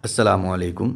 السلام علیکم۔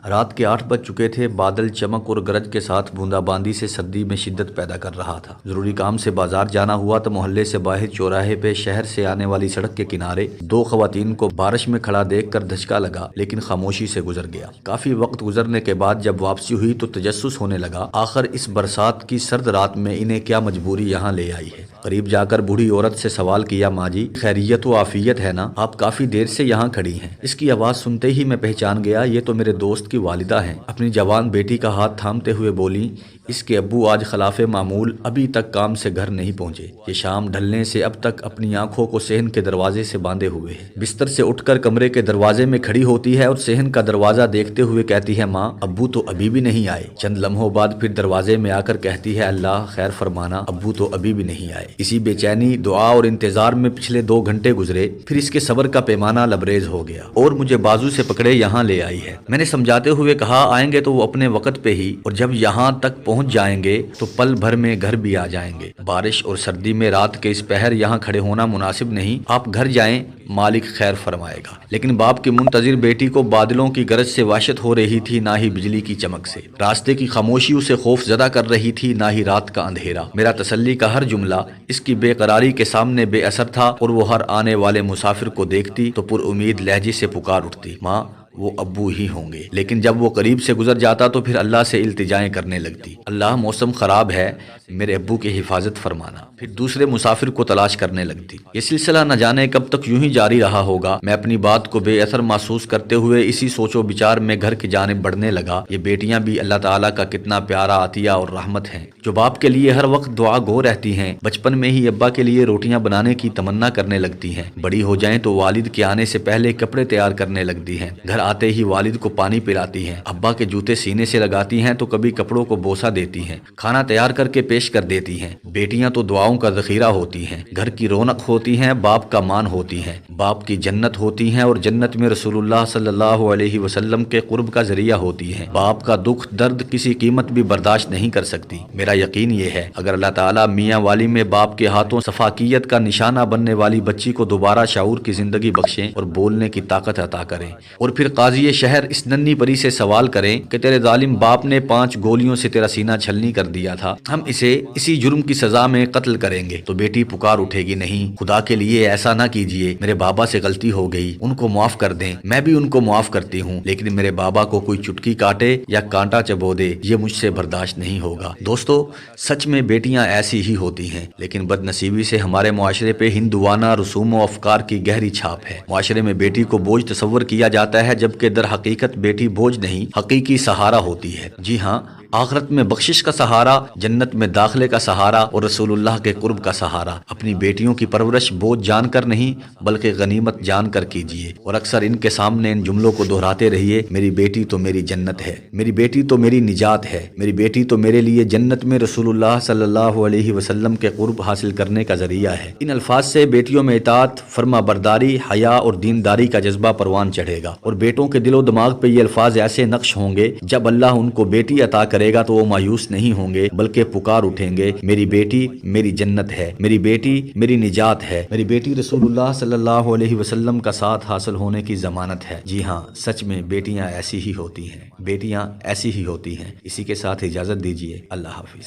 رات کے 8 بج چکے تھے۔ بادل چمک اور گرج کے ساتھ بوندا باندی سے سردی میں شدت پیدا کر رہا تھا۔ ضروری کام سے بازار جانا ہوا تو محلے سے باہر چوراہے پہ شہر سے آنے والی سڑک کے کنارے دو خواتین کو بارش میں کھڑا دیکھ کر دھچکا لگا، لیکن خاموشی سے گزر گیا۔ کافی وقت گزرنے کے بعد جب واپسی ہوئی تو تجسس ہونے لگا، آخر اس برسات کی سرد رات میں انہیں کیا مجبوری یہاں لے آئی ہے۔ قریب جا کر بوڑھی عورت سے سوال کیا، ماں جی خیریت و عافیت ہے نا؟ آپ کافی دیر سے یہاں کھڑی ہیں۔ اس کی آواز سنتے ہی میں پہچان گیا، یہ تو میرے دوست کی والدہ ہیں۔ اپنی جوان بیٹی کا ہاتھ تھامتے ہوئے بولی، اس کے ابو آج خلاف معمول ابھی تک کام سے گھر نہیں پہنچے۔ یہ شام ڈھلنے سے اب تک اپنی آنکھوں کو صحن کے دروازے سے باندھے ہوئے ہیں۔ بستر سے اٹھ کر کمرے کے دروازے میں کھڑی ہوتی ہے اور صحن کا دروازہ دیکھتے ہوئے کہتی ہے، ماں ابو تو ابھی بھی نہیں آئے۔ چند لمحوں بعد پھر دروازے میں آ کر کہتی ہے، اللہ خیر فرمانا، ابو تو ابھی بھی نہیں آئے۔ اسی بے چینی، دعا اور انتظار میں پچھلے 2 گھنٹے گزرے، پھر اس کے صبر کا پیمانہ لبریز ہو گیا اور مجھے بازو سے پکڑے یہاں لے آئی ہے۔ میں نے سمجھاتے ہوئے کہا، آئیں گے تو وہ اپنے وقت پہ ہی، اور جب یہاں تک پہنچ جائیں گے تو پل بھر میں گھر بھی آ جائیں گے۔ بارش اور سردی میں رات کے اس پہر یہاں کھڑے ہونا مناسب نہیں، آپ گھر جائیں، مالک خیر فرمائے گا۔ لیکن باپ کی منتظر بیٹی کو بادلوں کی گرج سے وحشت ہو رہی تھی، نہ ہی بجلی کی چمک سے۔ راستے کی خاموشی اسے خوف زدہ کر رہی تھی، نہ ہی رات کا اندھیرا۔ میرا تسلی کا ہر جملہ اس کی بے قراری کے سامنے بے اثر تھا، اور وہ ہر آنے والے مسافر کو دیکھتی تو پر امید لہجے سے پکار اٹھتی، ماں وہ ابو ہی ہوں گے۔ لیکن جب وہ قریب سے گزر جاتا تو پھر اللہ سے التجائیں کرنے لگتی، اللہ موسم خراب ہے، میرے ابو کی حفاظت فرمانا۔ پھر دوسرے مسافر کو تلاش کرنے لگتی۔ یہ سلسلہ نہ جانے کب تک یوں ہی جاری رہا ہوگا۔ میں اپنی بات کو بے اثر محسوس کرتے ہوئے اسی سوچ و بچار میں گھر کی جانب بڑھنے لگا۔ یہ بیٹیاں بھی اللہ تعالیٰ کا کتنا پیارا عطیہ اور رحمت ہیں، جو باپ کے لیے ہر وقت دعا گو رہتی ہیں۔ بچپن میں ہی ابا کے لیے روٹیاں بنانے کی تمنا کرنے لگتی ہیں، بڑی ہو جائیں تو والد کے آنے سے پہلے کپڑے تیار کرنے لگتی ہیں، گھر آتے ہی والد کو پانی پلاتی ہیں، ابا کے جوتے سینے سے لگاتی ہیں تو کبھی کپڑوں کو بوسہ دیتی ہیں، کھانا تیار کر کے پیش کر دیتی ہیں۔ بیٹیاں تو دعاؤں کا ذخیرہ ہوتی ہیں، گھر کی رونق ہوتی ہیں، باپ کا مان ہوتی ہیں، باپ کی جنت ہوتی ہیں، اور جنت میں رسول اللہ صلی اللہ علیہ وسلم کے قرب کا ذریعہ ہوتی ہیں۔ باپ کا دکھ درد کسی قیمت بھی برداشت نہیں کر سکتی۔ میرا یقین یہ ہے، اگر اللہ تعالیٰ میاں والی میں باپ کے ہاتھوں صفاقیت کا نشانہ بننے والی بچی کو دوبارہ شعور کی زندگی بخشیں اور بولنے کی طاقت عطا کریں، اور پھر قاضی شہر اس ننھی پری سے سوال کریں کہ تیرے ظالم باپ نے 5 گولیوں سے تیرا سینہ چھلنی کر دیا تھا، ہم اسے اسی جرم کی سزا میں قتل کریں گے، تو بیٹی پکار اٹھے گی، نہیں خدا کے لیے ایسا نہ کیجیے، میرے بابا سے غلطی ہو گئی، ان کو معاف کر دیں، میں بھی ان کو معاف کرتی ہوں، لیکن میرے بابا کو کوئی چٹکی کاٹے یا کانٹا چبو دے، یہ مجھ سے برداشت نہیں ہوگا۔ دوستو، سچ میں بیٹیاں ایسی ہی ہوتی ہیں، لیکن بد نصیبی سے ہمارے معاشرے پہ ہندوانہ رسوم و افکار کی گہری چھاپ ہے۔ معاشرے میں بیٹی کو بوجھ تصور کیا جاتا ہے، جبکہ در حقیقت بیٹی بوجھ نہیں، حقیقی سہارا ہوتی ہے۔ جی ہاں، آخرت میں بخشش کا سہارا، جنت میں داخلے کا سہارا، اور رسول اللہ کے قرب کا سہارا۔ اپنی بیٹیوں کی پرورش بوجھ جان کر نہیں بلکہ غنیمت جان کر کیجیے، اور اکثر ان کے سامنے ان جملوں کو دہراتے رہیے، میری بیٹی تو میری جنت ہے، میری بیٹی تو میری نجات ہے، میری بیٹی تو میرے لیے جنت میں رسول اللہ صلی اللہ علیہ وسلم کے قرب حاصل کرنے کا ذریعہ ہے۔ ان الفاظ سے بیٹیوں میں اطاعت، فرما برداری، حیا اور دینداری کا جذبہ پروان چڑھے گا، اور بیٹوں کے دل و دماغ پہ یہ الفاظ ایسے نقش ہوں گے، جب اللہ ان کو بیٹی عطا کرے گا تو وہ مایوس نہیں ہوں گے بلکہ پکار اٹھیں گے، میری بیٹی میری جنت ہے، میری بیٹی میری نجات ہے، میری بیٹی رسول اللہ صلی اللہ علیہ وسلم کا ساتھ حاصل ہونے کی ضمانت ہے۔ جی ہاں، سچ میں بیٹیاں ایسی ہی ہوتی ہیں، بیٹیاں ایسی ہی ہوتی ہیں۔ اسی کے ساتھ اجازت دیجیے، اللہ حافظ۔